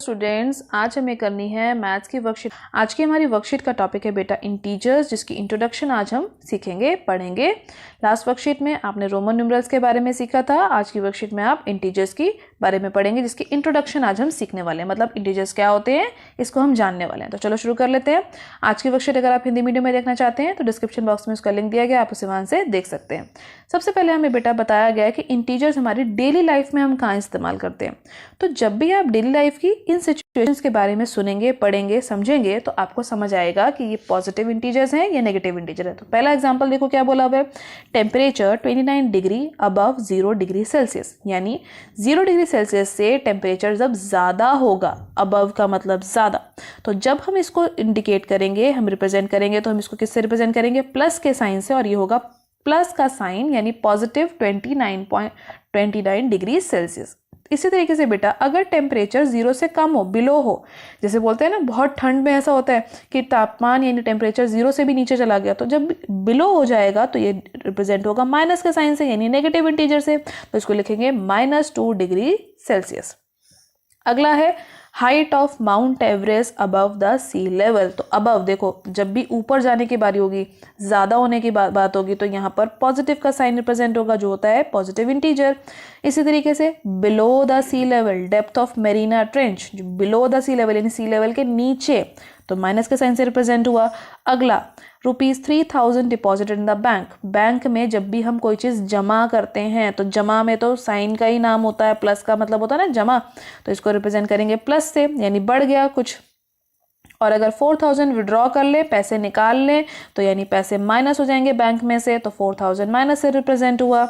Students, आज हमें करनी है मैथ्स की वर्कशीट। आज की हमारी वर्कशीट का टॉपिक है बेटा इंटीजर्स, जिसकी इंट्रोडक्शन आज हम सीखेंगे, पढ़ेंगे। लास्ट वर्कशीट में आपने रोमन न्यूमरल्स के बारे में सीखा था। आज की वर्कशीट में आप इंटीजर्स की बारे में पढ़ेंगे, जिसकी इंट्रोडक्शन आज हम सीखने वाले हैं। मतलब इंटीजर्स क्या होते हैं इसको हम जानने वाले हैं। तो चलो शुरू कर लेते हैं आज की वर्कशीट। अगर आप हिंदी मीडियम में देखना चाहते हैं तो डिस्क्रिप्शन बॉक्स में उसका लिंक दिया गया, आप उसे वहां से देख सकते हैं। सबसे पहले हमें बेटा बताया गया है कि इंटीजर्स हमारी डेली लाइफ में हम कहाँ इस्तेमाल करते हैं। तो जब भी आप डेली लाइफ की इन सिचुएशंस के बारे में सुनेंगे, पढ़ेंगे, समझेंगे तो आपको समझ आएगा कि ये पॉजिटिव इंटीजर्स हैं या नेगेटिव इंटीजर है। तो पहला एग्जांपल देखो क्या बोला हुआ है, temperature 29 degree above 0 degree Celsius, यानी 0 डिग्री सेल्सियस से टेम्परेचर जब ज़्यादा होगा, अबव का मतलब ज़्यादा, तो जब हम इसको इंडिकेट करेंगे, हम रिप्रेजेंट करेंगे, तो हम इसको किससे रिप्रेजेंट करेंगे, प्लस के साइन से, और ये होगा प्लस का साइन यानी पॉजिटिव 29 डिग्री सेल्सियस। इसी तरीके से बेटा अगर टेम्परेचर 0 से कम हो, बिलो हो, जैसे बोलते हैं ना बहुत ठंड में ऐसा होता है कि तापमान यानी टेम्परेचर 0 से भी नीचे चला गया, तो जब बिलो हो जाएगा तो ये रिप्रेजेंट होगा माइनस के साइन से यानी नेगेटिव इंटीजर से, तो इसको लिखेंगे -2 डिग्री सेल्सियस। अगला है height of Mount Everest above the sea level. तो अबव देखो, जब भी ऊपर जाने की बारी होगी, ज़्यादा होने की बात होगी, तो यहाँ पर पॉजिटिव का साइन रिप्रेजेंट होगा जो होता है पॉजिटिव इंटीजर। इसी तरीके से below the sea level, depth of Mariana trench, जो बिलो द सी लेवल यानी सी लेवल के नीचे, तो माइनस के साइन से रिप्रेजेंट हुआ। अगला ₹3000 deposited in the bank. Bank में जब भी हम कोई चीज़ जमा करते हैं तो जमा में तो साइन का ही नाम होता है, प्लस का मतलब होता है ना जमा, तो इसको रिप्रेजेंट करेंगे प्लस से यानी बढ़ गया कुछ। और अगर 4000 विड्रॉ कर ले, पैसे निकाल लें, तो यानी पैसे माइनस हो जाएंगे बैंक में से, तो 4000 माइनस से रिप्रेजेंट हुआ।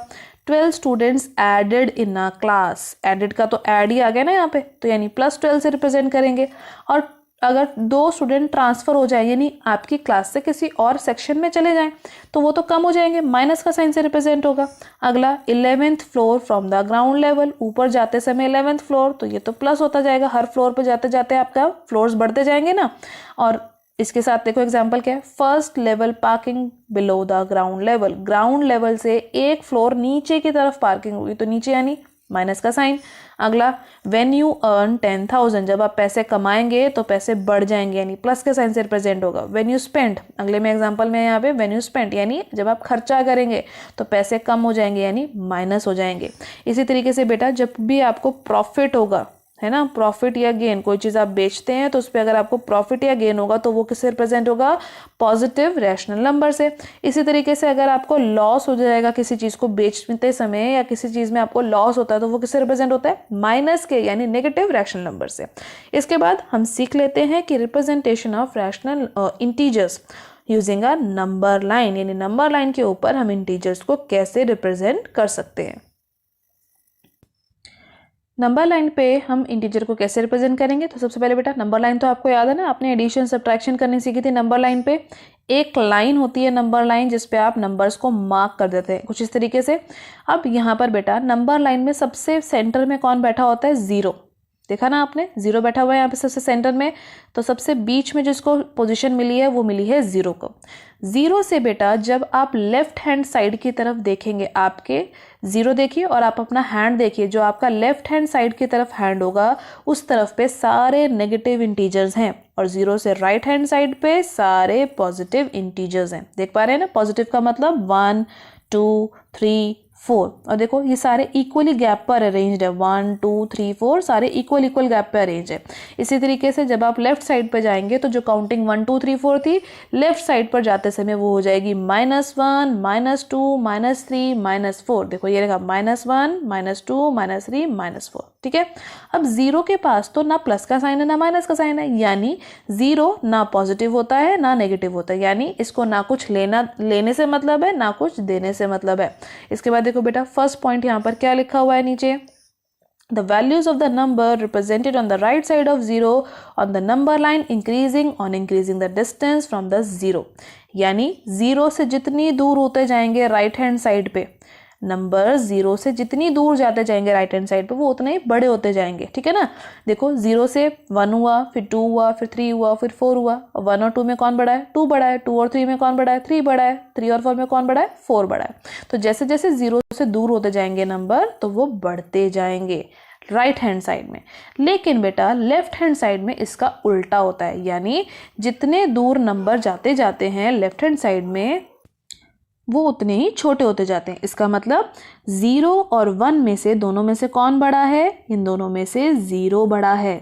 12 students added in a class, added का तो ऐड ही आ गया ना यहाँ पे, तो यानी +12 से रिप्रेजेंट करेंगे। और अगर 2 स्टूडेंट ट्रांसफ़र हो जाए यानी आपकी क्लास से किसी और सेक्शन में चले जाएं, तो वो तो कम हो जाएंगे, माइनस का साइन से रिप्रेजेंट होगा। अगला 11th floor from the ground level, ऊपर जाते समय 11th फ्लोर, तो ये तो प्लस होता जाएगा, हर फ्लोर पर जाते जाते आपका फ्लोर्स बढ़ते जाएंगे ना। और इसके साथ देखो एग्जाम्पल क्या है, first level parking below the ground level, ground level से एक फ्लोर नीचे की तरफ पार्किंग होगी, तो नीचे यानी माइनस का साइन। अगला व्हेन यू अर्न 10,000, जब आप पैसे कमाएंगे तो पैसे बढ़ जाएंगे यानी प्लस के साइन से रिप्रेजेंट होगा। व्हेन यू स्पेंड, अगले में एग्जांपल में यहाँ पे व्हेन यू स्पेंड यानी जब आप खर्चा करेंगे तो पैसे कम हो जाएंगे यानी माइनस हो जाएंगे। इसी तरीके से बेटा जब भी आपको प्रॉफिट होगा, है ना, प्रॉफिट या गेन, कोई चीज़ आप बेचते हैं तो उस पर अगर आपको प्रॉफिट या गेन होगा तो वो किससे रिप्रेजेंट होगा, पॉजिटिव रैशनल नंबर से। इसी तरीके से अगर आपको लॉस हो जाएगा किसी चीज़ को बेचते समय या किसी चीज़ में आपको लॉस होता है तो वो किससे रिप्रेजेंट होता है, माइनस के यानी नेगेटिव रैशनल नंबर से। इसके बाद हम सीख लेते हैं कि representation of rational integers using a number line, यानी नंबर लाइन के ऊपर हम इंटीजर्स को कैसे रिप्रेजेंट कर सकते हैं। नंबर लाइन पे हम इंटीजर को कैसे रिप्रेजेंट करेंगे, तो सबसे पहले बेटा नंबर लाइन तो आपको याद है ना, आपने एडिशन सब्ट्रैक्शन करनी सीखी थी। नंबर लाइन पे एक लाइन होती है नंबर लाइन, जिस पे आप नंबर्स को मार्क कर देते हैं कुछ इस तरीके से। अब यहाँ पर बेटा नंबर लाइन में सबसे सेंटर में कौन बैठा होता है, 0, देखा ना आपने, 0 बैठा हुआ है यहाँ पे सबसे सेंटर में, तो सबसे बीच में जिसको पोजीशन मिली है वो मिली है 0 को। 0 से बेटा जब आप लेफ्ट हैंड साइड की तरफ देखेंगे, आपके 0 देखिए और आप अपना हैंड देखिए, जो आपका लेफ्ट हैंड साइड की तरफ हैंड होगा उस तरफ पे सारे नेगेटिव इंटीजर्स हैं, और 0 से राइट हैंड साइड पे सारे पॉजिटिव इंटीजर्स हैं। देख पा रहे हैं ना, पॉजिटिव का मतलब 1 2 3 4, और देखो ये सारे इक्वली गैप पर अरेंज्ड है, 1 2 3 4 सारे इक्वल गैप पे अरेंज है। इसी तरीके से जब आप लेफ्ट साइड पे जाएंगे तो जो काउंटिंग 1 2 3 4 थी, लेफ्ट साइड पर जाते समय वो हो जाएगी -1 -2 -3 -4। देखो ये रहेगा -1 -2 -3 -4, ठीक है। अब 0 के पास तो ना प्लस का साइन है ना माइनस का साइन है, यानी 0 ना पॉजिटिव होता है ना नेगेटिव होता है, यानी इसको ना कुछ लेने से मतलब है ना कुछ देने से मतलब है। इसके बाद देखो बेटा फर्स्ट पॉइंट यहाँ पर क्या लिखा हुआ है नीचे, The values of the number represented on the right side of 0 on the number line increasing on increasing the distance from the 0, यानी 0 से जितनी दूर होते जाएंगे राइट हैंड साइड पे, नंबर 0 से जितनी दूर जाते जाएंगे राइट हैंड साइड पे वो उतने ही बड़े होते जाएंगे, ठीक है ना। देखो 0 से 1 हुआ, फिर 2 हुआ, फिर 3 हुआ, फिर 4 हुआ। 1 और 2 में कौन बड़ा है, 2 बड़ा है। 2 और 3 में कौन बड़ा है, 3 बड़ा है। 3 और 4 में कौन बड़ा है, 4 बड़ा है। तो जैसे जैसे 0 से दूर होते जाएंगे नंबर तो वो बढ़ते जाएंगे। राइट हैंड साइड में। लेकिन बेटा लेफ्ट हैंड साइड में इसका उल्टा होता है, यानी जितने दूर नंबर जाते जाते हैं लेफ्ट हैंड साइड में वो उतने ही छोटे होते जाते हैं। इसका मतलब 0 और 1 में से दोनों में से कौन बड़ा है? इन दोनों में से 0 बड़ा है।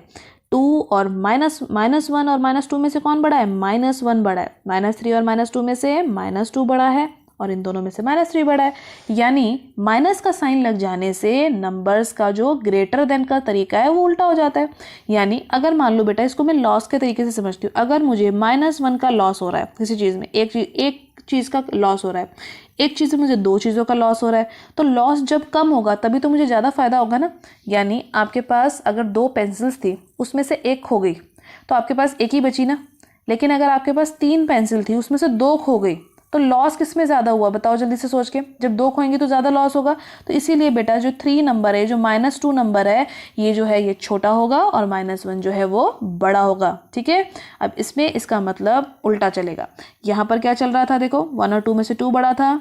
2 और -1 और -2 में से कौन बड़ा है? -1 बड़ा है। -3 और -2 में से -2 बड़ा है और इन दोनों में से -3 बड़ा है। यानी माइनस का साइन लग जाने से नंबर्स का जो ग्रेटर देन का तरीका है वो उल्टा हो जाता है। यानी अगर मान लो बेटा, इसको मैं लॉस के तरीके से समझती हूँ, अगर मुझे -1 का लॉस हो रहा है किसी चीज़ में, एक चीज़ का लॉस हो रहा है, एक चीज़ से मुझे 2 चीज़ों का लॉस हो रहा है, तो लॉस जब कम होगा तभी तो मुझे ज़्यादा फायदा होगा ना। यानी आपके पास अगर 2 पेंसिल्स थी, उसमें से एक खो गई तो आपके पास एक ही बची ना। लेकिन अगर आपके पास 3 पेंसिल थी, उसमें से 2 खो गई, तो लॉस किस में ज़्यादा हुआ? बताओ जल्दी से सोच के। जब 2 खोएंगे तो ज़्यादा लॉस होगा। तो इसीलिए बेटा जो 3 नंबर है, जो -2 नंबर है, ये जो है ये छोटा होगा और -1 जो है वो बड़ा होगा। ठीक है, अब इसमें इसका मतलब उल्टा चलेगा। यहाँ पर क्या चल रहा था? देखो 1 और 2 में से 2 बड़ा था,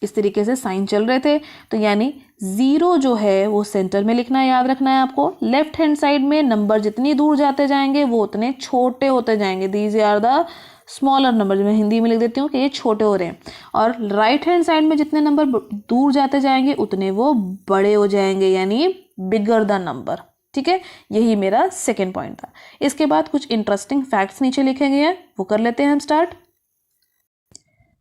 इस तरीके से साइन चल रहे थे। तो यानी 0 जो है वो सेंटर में लिखना है, याद रखना है आपको। लेफ्ट हैंड साइड में नंबर जितनी दूर जाते जाएंगे वो उतने छोटे होते जाएंगे। These are the smaller number, मैं हिंदी में लिख देती हूँ कि ये छोटे हो रहे हैं। और राइट हैंड साइड में जितने नंबर दूर जाते जाएंगे उतने वो बड़े हो जाएंगे, यानी बिगर द नंबर। ठीक है, यही मेरा सेकेंड पॉइंट था। इसके बाद कुछ इंटरेस्टिंग फैक्ट्स नीचे लिखे गए हैं, वो कर लेते हैं हम स्टार्ट।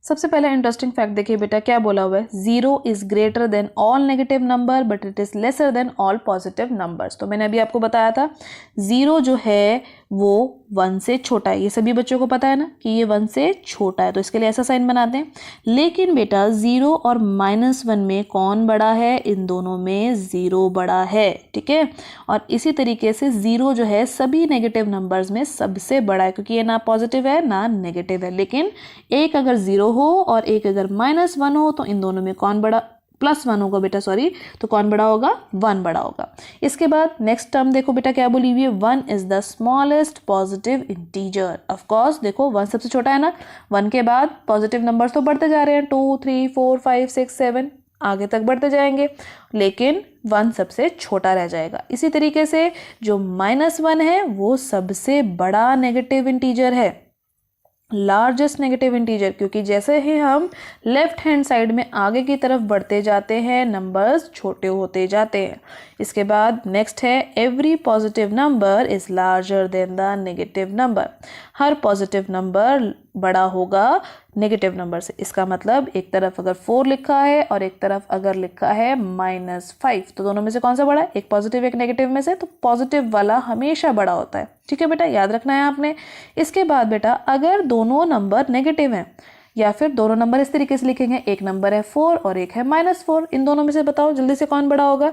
सबसे पहले इंटरेस्टिंग फैक्ट देखिए बेटा, क्या बोला हुआ है? 0 is greater than all negative number but it is lesser than all positive numbers. तो मैंने अभी आपको बताया था 0 जो है वो 1 से छोटा है। ये सभी बच्चों को पता है ना कि ये 1 से छोटा है, तो इसके लिए ऐसा साइन बनाते हैं। लेकिन बेटा 0 और -1 में कौन बड़ा है? इन दोनों में 0 बड़ा है। ठीक है, और इसी तरीके से 0 जो है सभी नेगेटिव नंबर्स में सबसे बड़ा है, क्योंकि ये ना पॉजिटिव है ना नेगेटिव है। लेकिन एक अगर 0 हो और एक अगर -1 हो तो इन दोनों में कौन बड़ा? +1 होगा बेटा, सॉरी, तो कौन बड़ा होगा? 1 बड़ा होगा। इसके बाद नेक्स्ट टर्म देखो बेटा, क्या बोली हुई है? 1 is the smallest positive integer. Of course देखो 1 सबसे छोटा है ना। 1 के बाद पॉजिटिव नंबर्स तो बढ़ते जा रहे हैं, 2 3 4 5 6 7 आगे तक बढ़ते जाएंगे, लेकिन 1 सबसे छोटा रह जाएगा। इसी तरीके से जो -1 है वो सबसे बड़ा नेगेटिव इंटीजर है, लार्जेस्ट नेगेटिव इंटीजर, क्योंकि जैसे ही हम लेफ्ट हैंड साइड में आगे की तरफ बढ़ते जाते हैं नंबर्स छोटे होते जाते हैं। इसके बाद नेक्स्ट है every positive number is larger than the negative number. Her positive number बड़ा होगा नेगेटिव नंबर से। इसका मतलब एक तरफ अगर 4 लिखा है और एक तरफ अगर लिखा है -5, तो दोनों में से कौन सा बड़ा है? एक पॉजिटिव एक नेगेटिव में से, तो पॉजिटिव वाला हमेशा बड़ा होता है। ठीक है बेटा, याद रखना है आपने। इसके बाद बेटा अगर दोनों नंबर नेगेटिव हैं या फिर दोनों नंबर इस तरीके से लिखेंगे, एक नंबर है 4 और एक है -4, इन दोनों में से बताओ जल्दी से कौन बड़ा होगा?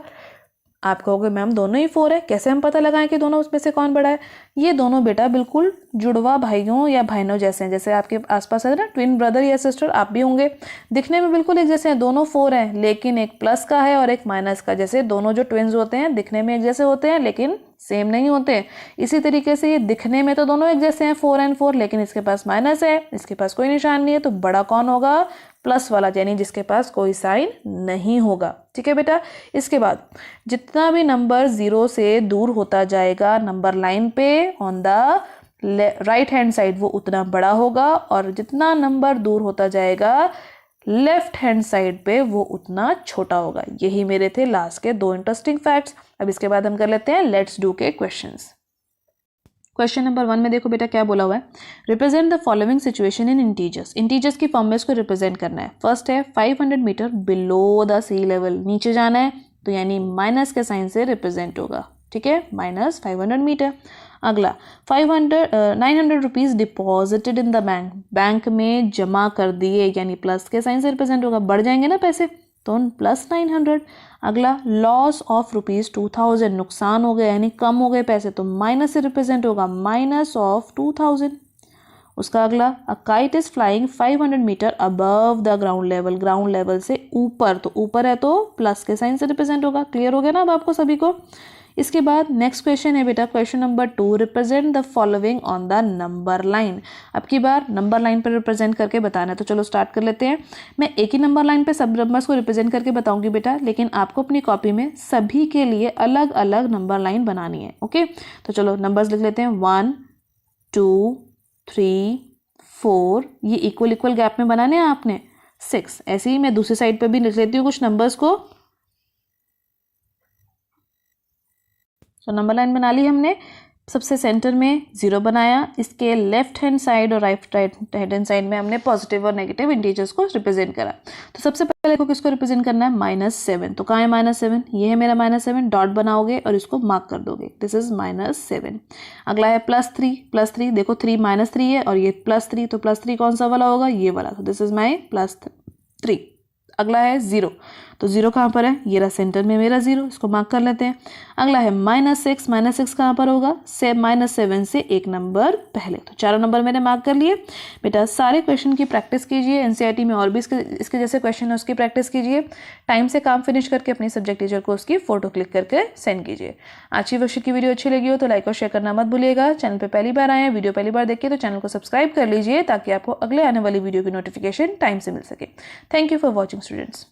आप कहोगे मैम दोनों ही 4 है, कैसे हम पता लगाएं कि दोनों उसमें से कौन बड़ा है? ये दोनों बेटा बिल्कुल जुड़वा भाइयों या बहनों जैसे हैं। जैसे आपके आसपास है ना ट्विन ब्रदर या सिस्टर, आप भी होंगे, दिखने में बिल्कुल एक जैसे हैं। दोनों 4 हैं लेकिन एक प्लस का है और एक माइनस का। जैसे दोनों जो ट्विन्स होते हैं दिखने में एक जैसे होते हैं लेकिन सेम नहीं होते। इसी तरीके से ये दिखने में तो दोनों एक जैसे हैं 4 और 4, लेकिन इसके पास माइनस है, इसके पास कोई निशान नहीं है, तो बड़ा कौन होगा? प्लस वाला, यानी जिसके पास कोई साइन नहीं होगा। ठीक है बेटा, इसके बाद जितना भी नंबर 0 से दूर होता जाएगा नंबर लाइन पे on the right hand side वो उतना बड़ा होगा, और जितना नंबर दूर होता जाएगा लेफ्ट हैंड साइड पे वो उतना छोटा होगा। यही मेरे थे लास्ट के 2 इंटरेस्टिंग फैक्ट्स। अब इसके बाद हम कर लेते हैं लेट्स डू के क्वेश्चंस। क्वेश्चन नंबर 1 में देखो बेटा क्या बोला हुआ है, represent the following situation in integers. Integers की फॉर्म में इसको रिप्रेजेंट करना है। फर्स्ट है 500 meter below the sea level, नीचे जाना है, तो यानी माइनस के साइन से रिप्रेजेंट होगा। ठीक है, -500 मीटर। अगला 900 rupees deposited in the bank, bank में जमा कर दिए, यानी प्लस के साइन से रिप्रेजेंट होगा, बढ़ जाएंगे ना पैसे, तो +900। अगला लॉस ऑफ ₹2000, नुकसान हो गया यानी कम हो गए पैसे, तो माइनस से रिप्रेजेंट होगा -2000। उसका अगला a kite is flying 500 meter above the ground level, ground level से ऊपर, तो ऊपर है तो प्लस के साइन से रिप्रेजेंट होगा। क्लियर हो गया ना अब आपको सभी को? इसके बाद नेक्स्ट क्वेश्चन है बेटा question number 2, represent the following on the number line. अब की बार नंबर लाइन पर रिप्रेजेंट करके बताना है, तो चलो स्टार्ट कर लेते हैं। मैं एक ही नंबर लाइन पे सब नंबर्स को रिप्रेजेंट करके बताऊंगी बेटा, लेकिन आपको अपनी कॉपी में सभी के लिए अलग अलग नंबर लाइन बनानी है। ओके, तो चलो नंबर्स लिख लेते हैं। 1 2 3 4, ये इक्वल इक्वल गैप में बनाने हैं आपने। 6, ऐसे ही मैं दूसरी साइड पे भी लिख लेती हूँ कुछ नंबर्स को। तो नंबर लाइन बना ली हमने। सबसे सेंटर में 0 बनाया, इसके लेफ्ट हैंड साइड और राइट हैंड साइड में हमने पॉजिटिव और नेगेटिव इंटीजर्स को रिप्रेजेंट करा। तो सबसे पहले को किसको रिप्रेजेंट करना है, -7। तो कहाँ है -7, ये है मेरा -7। डॉट बनाओगे और इसको मार्क कर दोगे, दिस इज -7। अगला है +3 देखो 3 -3 है और ये +3, तो +3 कौन सा वाला होगा, ये वाला, तो दिस इज माई +3। अगला है 0, तो 0 कहाँ पर है, ये रहा सेंटर में मेरा 0, इसको मार्क कर लेते हैं। अगला है -6 कहाँ पर होगा, से -7 से एक नंबर पहले। तो चारों नंबर मैंने मार्क कर लिए। बेटा सारे क्वेश्चन की प्रैक्टिस कीजिए, एनसीईआरटी में और भी इसके जैसे क्वेश्चन है उसकी प्रैक्टिस कीजिए। टाइम से काम फिनिश करके अपनी सब्जेक्ट टीचर को उसकी फोटो क्लिक करके सेंड कीजिए। आज की वर्कशीट की वीडियो अच्छी लगी हो तो लाइक और शेयर करना मत भूलिएगा। चैनल पर पहली बार आए हैं, वीडियो पहली बार देखिए तो चैनल को सब्सक्राइब कर लीजिए ताकि आपको अगले आने वाली वीडियो की नोटिफिकेशन टाइम से मिल सके। Thank you for watching students.